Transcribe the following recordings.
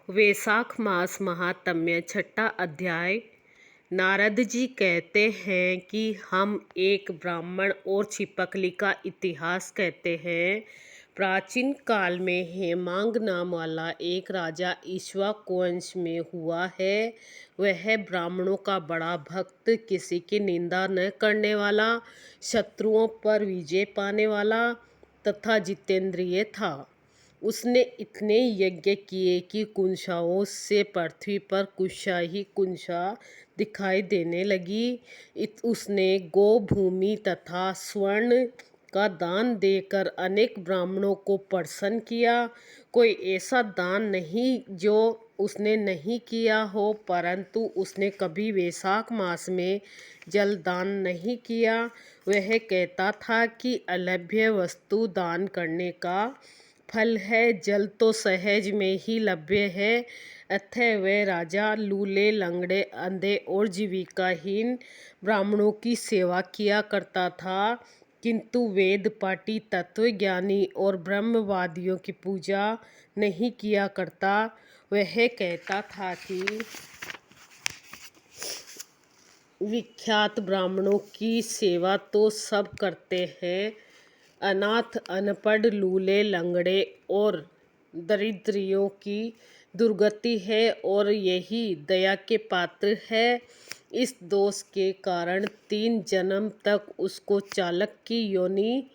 वैशाख मास महात्म्य छठा अध्याय। नारद जी कहते हैं कि हम एक ब्राह्मण और छिपकली का इतिहास कहते हैं। प्राचीन काल में हेमांग नाम वाला एक राजा इक्ष्वाकु वंश में हुआ है। वह ब्राह्मणों का बड़ा भक्त, किसी की निंदा न करने वाला, शत्रुओं पर विजय पाने वाला तथा जितेंद्रिय था। उसने इतने यज्ञ किए कि कुंशाओं से पृथ्वी पर कुंशा ही कुंशा दिखाई देने लगी। उसने गो भूमि तथा स्वर्ण का दान देकर अनेक ब्राह्मणों को प्रसन्न किया। कोई ऐसा दान नहीं जो उसने नहीं किया हो, परंतु उसने कभी वैशाख मास में जल दान नहीं किया। वह कहता था कि अलभ्य वस्तु दान करने का फल है, जल तो सहज में ही लभ्य है। अतः वह राजा लूले, लंगड़े, अंधे और जीविकाहीन ब्राह्मणों की सेवा किया करता था, किंतु वेद पाठी, तत्वज्ञानी और ब्रह्मवादियों की पूजा नहीं किया करता। वह कहता था कि विख्यात ब्राह्मणों की सेवा तो सब करते हैं, अनाथ, अनपढ़, लूले, लंगड़े और दरिद्रियों की दुर्गति है और यही दया के पात्र है। इस दोष के कारण 3 जन्म तक उसको चातक की योनि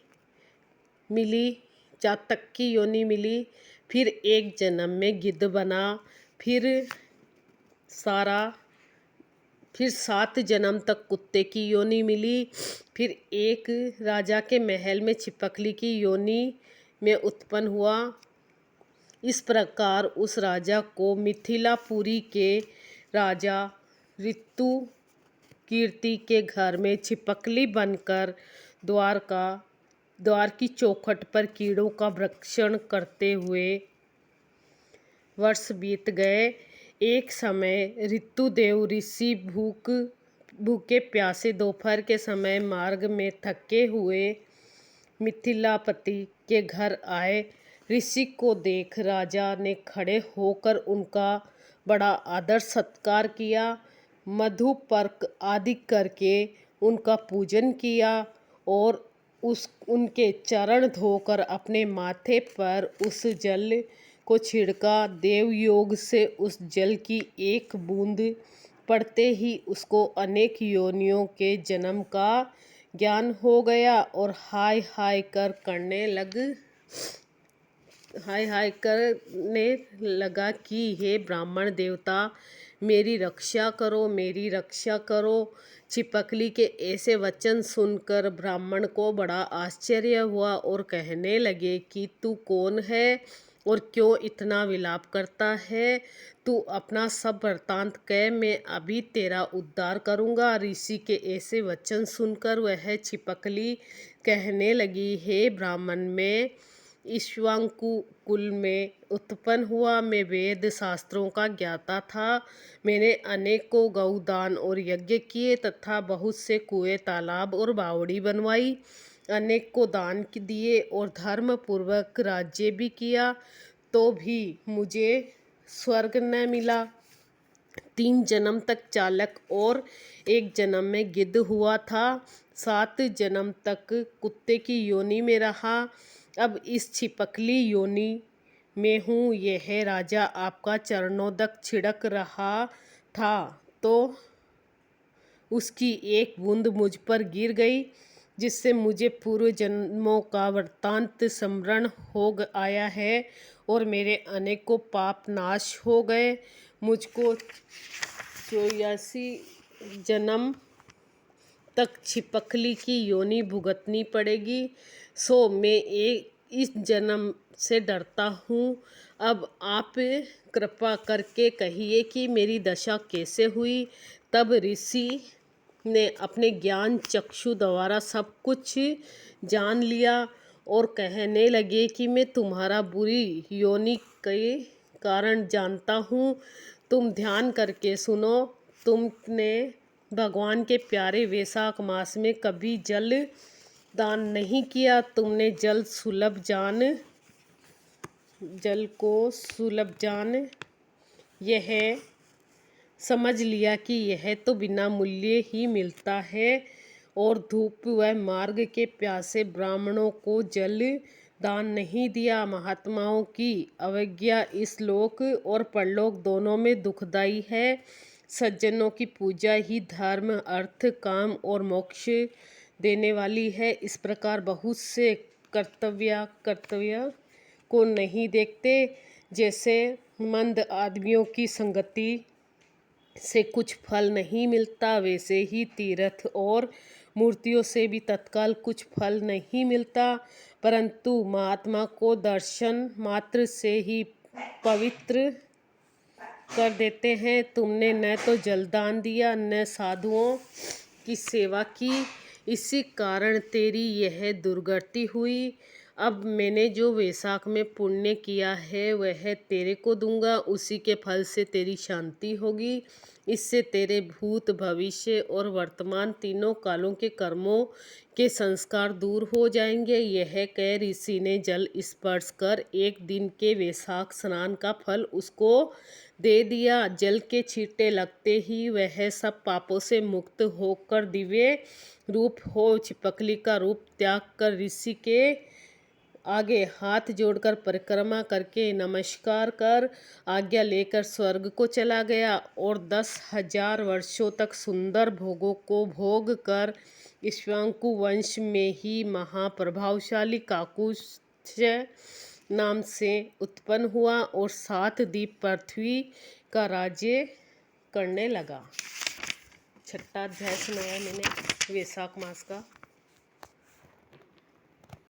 मिली। फिर एक जन्म में गिद्ध बना। फिर 7 जन्म तक कुत्ते की योनि मिली। फिर एक राजा के महल में छिपकली की योनि में उत्पन्न हुआ। इस प्रकार उस राजा को मिथिलापुरी के राजा ऋतुकीर्ति के घर में छिपकली बनकर द्वार की चौखट पर कीड़ों का भक्षण करते हुए वर्ष बीत गए। एक समय ऋतुदेव ऋषि भूखे प्यासे दोपहर के समय मार्ग में थके हुए मिथिलापति के घर आए। ऋषि को देख राजा ने खड़े होकर उनका बड़ा आदर सत्कार किया, मधुपर्क आदि करके उनका पूजन किया और उनके चरण धोकर अपने माथे पर उस जल को छिड़का। देव योग से उस जल की एक बूंद पड़ते ही उसको अनेक योनियों के जन्म का ज्ञान हो गया और हाय हाय करने लगा कि हे ब्राह्मण देवता, मेरी रक्षा करो, मेरी रक्षा करो। छिपकली के ऐसे वचन सुनकर ब्राह्मण को बड़ा आश्चर्य हुआ और कहने लगे कि तू कौन है और क्यों इतना विलाप करता है? तू अपना सब वृत्तांत कह, मैं अभी तेरा उद्धार करूँगा। ऋषि के ऐसे वचन सुनकर वह छिपकली कहने लगी, हे ब्राह्मण, मैं इक्ष्वाकु कुल में उत्पन्न हुआ। मैं वेद शास्त्रों का ज्ञाता था। मैंने अनेकों गौदान और यज्ञ किए तथा बहुत से कुएं, तालाब और बावड़ी बनवाई। अनेक को दान दिए और धर्म पूर्वक राज्य भी किया, तो भी मुझे स्वर्ग न मिला। 3 जन्म तक चालक और 1 जन्म में गिद्ध हुआ था। 7 जन्म तक कुत्ते की योनि में रहा। अब इस छिपकली योनि में हूँ। यह राजा आपका चरणोदक छिड़क रहा था तो उसकी एक बूंद मुझ पर गिर गई, जिससे मुझे पूर्व जन्मों का वृत्तांत स्मरण हो आया है और मेरे अनेकों पाप नाश हो गए। मुझको 84 जन्म तक छिपकली की योनि भुगतनी पड़ेगी, सो मैं इस जन्म से डरता हूँ। अब आप कृपा करके कहिए कि मेरी दशा कैसे हुई। तब ऋषि ने अपने ज्ञान चक्षु द्वारा सब कुछ जान लिया और कहने लगे कि मैं तुम्हारा बुरी योनि के कारण जानता हूँ। तुम ध्यान करके सुनो। तुमने भगवान के प्यारे वैशाख मास में कभी जल दान नहीं किया। तुमने जल को सुलभ जान यह समझ लिया कि यह तो बिना मूल्य ही मिलता है और धूप व मार्ग के प्यासे ब्राह्मणों को जल दान नहीं दिया। महात्माओं की अवज्ञा इस लोक और परलोक दोनों में दुखदाई है। सज्जनों की पूजा ही धर्म, अर्थ, काम और मोक्ष देने वाली है। इस प्रकार बहुत से कर्तव्य को नहीं देखते। जैसे मंद आदमियों की संगति से कुछ फल नहीं मिलता, वैसे ही तीर्थ और मूर्तियों से भी तत्काल कुछ फल नहीं मिलता, परंतु महात्मा को दर्शन मात्र से ही पवित्र कर देते हैं। तुमने न तो जलदान दिया, न साधुओं की सेवा की, इसी कारण तेरी यह दुर्गति हुई। अब मैंने जो वैशाख में पुण्य किया है वह तेरे को दूंगा, उसी के फल से तेरी शांति होगी। इससे तेरे भूत, भविष्य और वर्तमान तीनों कालों के कर्मों के संस्कार दूर हो जाएंगे। यह कह ऋषि ने जल स्पर्श कर एक दिन के वैशाख स्नान का फल उसको दे दिया। जल के छींटे लगते ही वह सब पापों से मुक्त होकर दिव्य रूप हो छिपकली का रूप त्याग कर ऋषि के आगे हाथ जोड़कर परिक्रमा करके नमस्कार कर आज्ञा लेकर स्वर्ग को चला गया और 10,000 वर्षों तक सुंदर भोगों को भोग कर इक्ष्वाकु वंश में ही महाप्रभावशाली काकुत्स्थ्य नाम से उत्पन्न हुआ और 7 द्वीप पृथ्वी का राज्य करने लगा। 6वां अध्याय सुनाया मैंने वैशाख मास का।